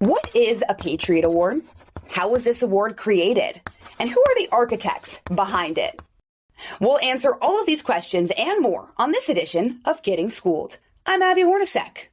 What is a Patriot Award? How was this award created? And who are the architects behind it? We'll answer all of these questions and more on this edition of Getting Schooled. I'm Abby Hornacek.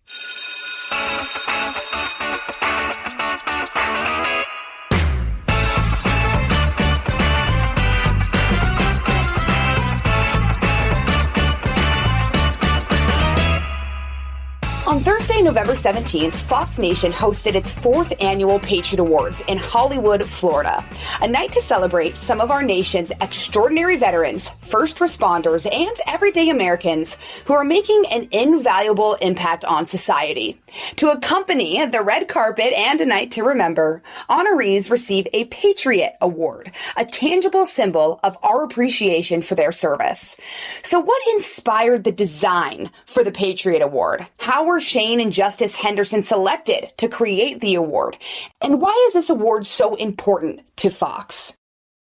On Thursday, November 17th, Fox Nation hosted its 4th annual Patriot Awards in Hollywood, Florida, a night to celebrate some of our nation's extraordinary veterans, first responders, and everyday Americans who are making an invaluable impact on society. To accompany the red carpet and a night to remember, honorees receive a Patriot Award, a tangible symbol of our appreciation for their service. So what inspired the design for the Patriot Award? How were Shane and Justis Henderson selected to create the award? And why is this award so important to Fox?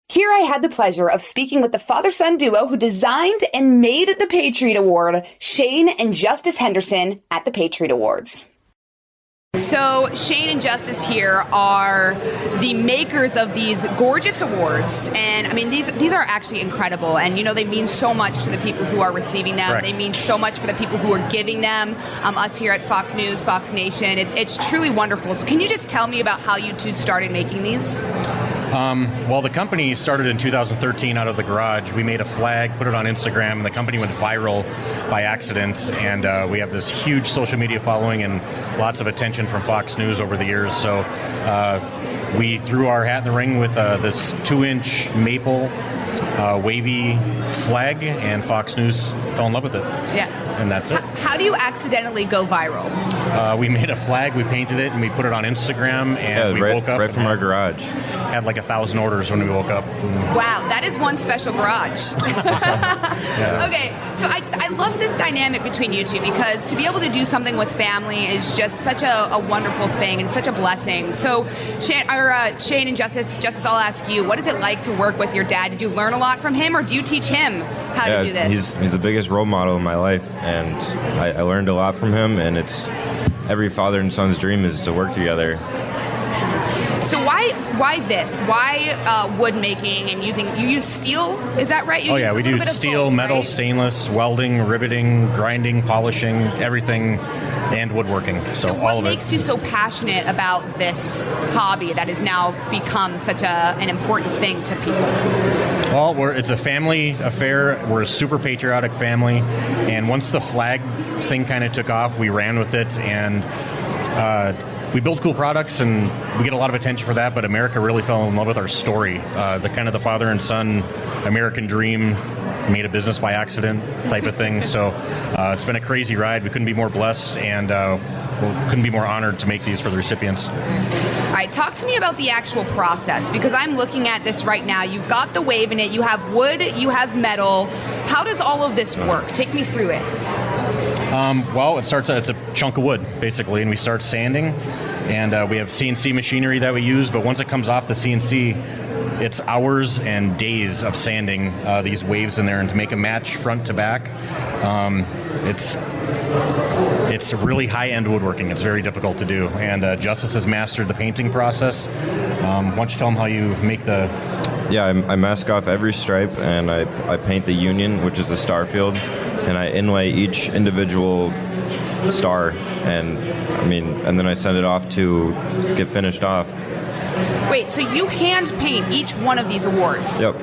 Here I had the pleasure of speaking with the father-son duo who designed and made the Patriot Award, Shane and Justis Henderson, at the Patriot Awards. So Shane and Justis here are the makers of these gorgeous awards, and I mean these are actually incredible, and you know they mean so much to the people who are receiving them. Correct. They mean so much for the people who are giving them. Us here at Fox News, Fox Nation, it's truly wonderful. So can you just tell me about how you two started making these? Well, the company started in 2013 out of the garage. We made a flag, put it on Instagram, and the company went viral by accident. And we have this huge social media following and lots of attention from Fox News over the years. So we threw our hat in the ring with this 2-inch maple wavy flag, and Fox News fell in love with it. Yeah. And that's it. How do you accidentally go viral? We made a flag, we painted it, and we put it on Instagram, and we woke up right from our garage. Had like 1,000 orders when we woke up. Wow, that is one special garage. Yes. Okay, so I love this dynamic between you two, because to be able to do something with family is just such a wonderful thing and such a blessing. So Shane and Justis, I'll ask you, what is it like to work with your dad? Did you learn a lot from him, or do you teach him how to do this? He's the biggest role model in my life, and I learned a lot from him, and it's every father and son's dream is to work together. So why this? Why wood making and you use steel? Is that right? We do steel, both, metal, right? stainless, welding, riveting, grinding, polishing, everything, and woodworking. So all what of it. makes you so passionate about this hobby that has now become such an important thing to people? Well, it's a family affair. We're a super patriotic family, and once the flag thing kind of took off, we ran with it, and we build cool products, and we get a lot of attention for that, but America really fell in love with our story. The father and son American dream, made a business by accident type of thing. So it's been a crazy ride. We couldn't be more blessed, and couldn't be more honored to make these for the recipients. All right, talk to me about the actual process, because I'm looking at this right now. You've got the wave in it, you have wood, you have metal. How does all of this work? Take me through it. Well, it's a chunk of wood, basically, and we start sanding, and we have CNC machinery that we use, but once it comes off the CNC, it's hours and days of sanding these waves in there, and to make a match front to back, it's really high-end woodworking. It's very difficult to do, and Justis has mastered the painting process. Why don't you tell them how you make the... Yeah, I mask off every stripe, and I paint the union, which is the star field, and I inlay each individual star, and then I send it off to get finished off. Wait, so you hand paint each one of these awards? Yep.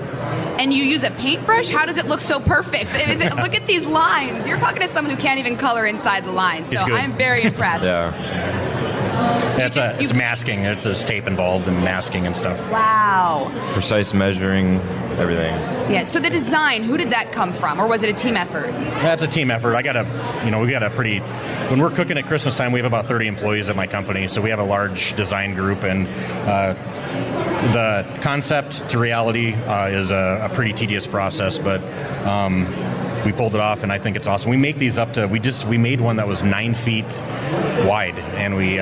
And you use a paintbrush? How does it look so perfect? Look at these lines. You're talking to someone who can't even color inside the lines, so I'm very impressed. Yeah. It's masking. There's tape involved and masking and stuff. Wow. Precise measuring, everything. Yeah, so the design, who did that come from? Or was it a team effort? That's a team effort. When we're cooking at Christmas time, we have about 30 employees at my company, so we have a large design group, and the concept to reality is a pretty tedious process, but we pulled it off, and I think it's awesome. We make these we made one that was 9 feet wide, and we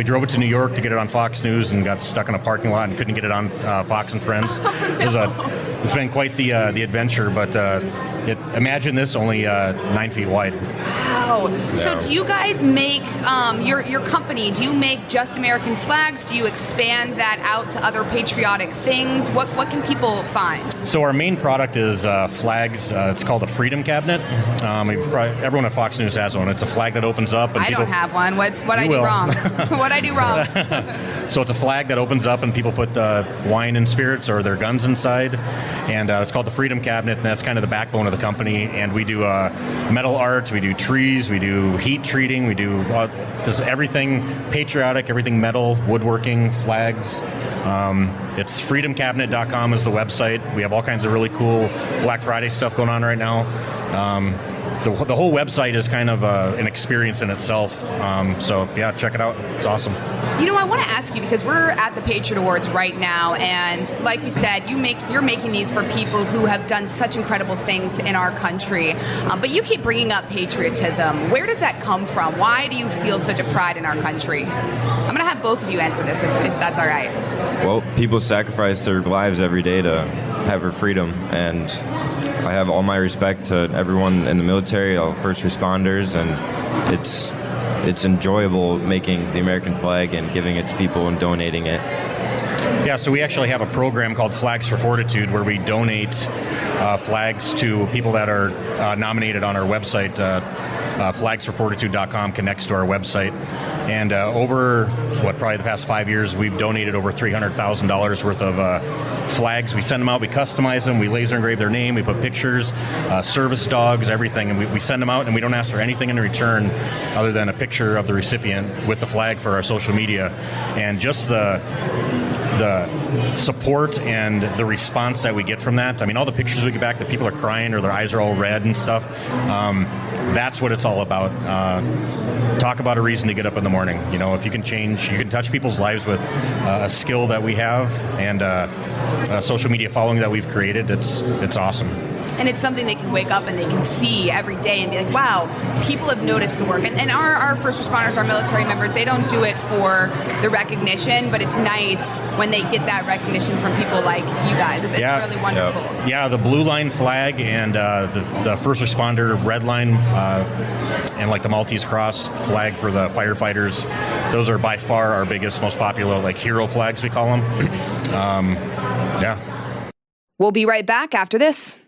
drove it to New York to get it on Fox News, and got stuck in a parking lot and couldn't get it on Fox and Friends. Oh, no. It's been quite the adventure, but Imagine this, only 9 feet wide. Wow. So do you guys make, your company, do you make just American flags? Do you expand that out to other patriotic things? What can people find? So our main product is flags. It's called a Freedom Cabinet. Everyone at Fox News has one. It's a flag that opens up. And I don't have one. What I do wrong? What I do wrong? So it's a flag that opens up and people put wine and spirits or their guns inside. And it's called the Freedom Cabinet, and that's kind of the backbone of the company. And we do metal art, we do trees, we do heat treating, we do just everything patriotic, everything metal, woodworking, flags. It's freedomcabinet.com is the website. We have all kinds of really cool Black Friday stuff going on right now. The whole website is kind of an experience in itself. So yeah, check it out. It's awesome. You know, I want to ask you, because we're at the Patriot Awards right now, and like you said, you're making these for people who have done such incredible things in our country. But you keep bringing up patriotism. Where does that come from? Why do you feel such a pride in our country? I'm going to have both of you answer this, if that's all right. Well, people sacrifice their lives every day to have our freedom, and I have all my respect to everyone in the military, all first responders, and it's enjoyable making the American flag and giving it to people and donating it. Yeah, so we actually have a program called Flags for Fortitude where we donate flags to people that are nominated on our website. Flagsforfortitude.com connects to our website. And over, probably the past 5 years, we've donated over $300,000 worth of flags. We send them out, we customize them, we laser engrave their name, we put pictures, service dogs, everything, and we send them out, and we don't ask for anything in return other than a picture of the recipient with the flag for our social media. And just the support and the response that we get from that. I mean, all the pictures we get back, that people are crying or their eyes are all red and stuff. That's what it's all about. Talk about a reason to get up in the morning. You know, if you can touch people's lives with a skill that we have and a social media following that we've created, it's awesome. And it's something they can wake up and they can see every day and be like, wow, people have noticed the work. And our first responders, our military members, they don't do it for the recognition, but it's nice when they get that recognition from people like you guys. It's really wonderful. Yeah, the blue line flag and the first responder red line and like the Maltese Cross flag for the firefighters, those are by far our biggest, most popular, like hero flags, we call them. Yeah. We'll be right back after this.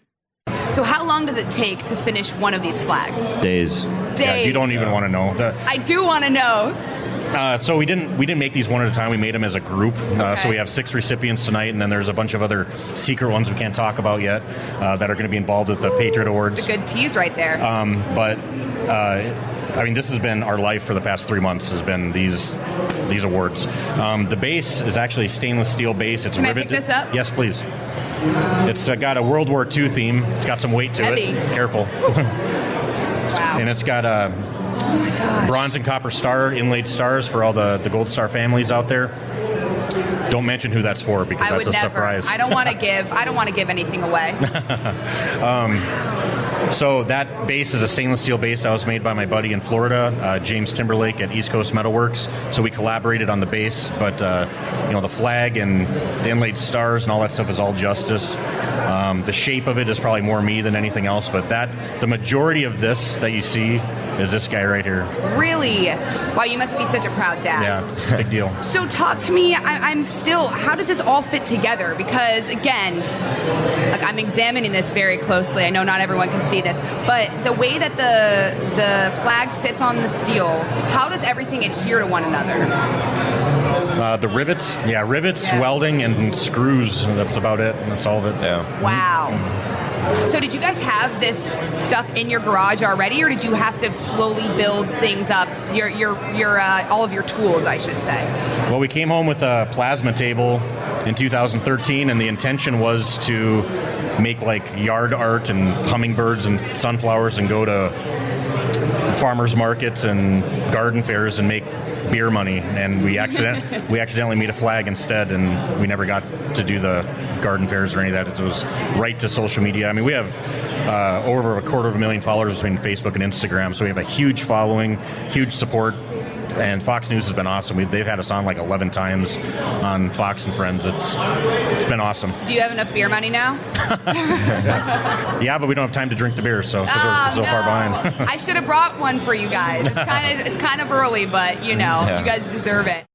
So how long does it take to finish one of these flags? Days. Yeah, you don't even want to know. I do want to know. So we didn't make these one at a time. We made them as a group. So we have 6 recipients tonight, and then there's a bunch of other secret ones we can't talk about yet that are going to be involved with the Patriot Awards. It's a good tease right there. But I mean, this has been our life for the past 3 months. Has been these awards. The base is actually a stainless steel base. It's Can riveted. I pick this up? Yes, please. It's got a World War II theme. It's got some weight to Heavy. it. Careful. Wow. And it's got a bronze and copper star, inlaid stars for all the Gold Star families out there. Don't mention who that's for, because that's a surprise. I don't want to give anything away. So that base is a stainless steel base that was made by my buddy in Florida, James Timberlake at East Coast Metalworks. So we collaborated on the base, but the flag and the inlaid stars and all that stuff is all Justis. The shape of it is probably more me than anything else, but the majority of this that you see is this guy right here. Really? Wow, you must be such a proud dad. Yeah, big deal. So talk to me, I'm still, how does this all fit together? Because again, like, I'm examining this very closely. I know not everyone can see this, but the way that the flag sits on the steel, how does everything adhere to one another? The rivets, welding, and screws. That's about it. That's all of it. Yeah. Wow. So did you guys have this stuff in your garage already, or did you have to slowly build things up? Your all of your tools, I should say. Well, we came home with a plasma table in 2013, and the intention was to make like yard art and hummingbirds and sunflowers and go to farmers markets and garden fairs and make beer money, and we accidentally made a flag instead, and we never got to do the garden fairs or any of that. It was right to social media. I mean, we have over 250,000 followers between Facebook and Instagram, so we have a huge following, huge support. And Fox News has been awesome. They've had us on like 11 times on Fox and Friends. It's been awesome. Do you have enough beer money now? Yeah, but we don't have time to drink the beer, so because we're so far behind. I should have brought one for you guys. It's kind of early, but you guys deserve it.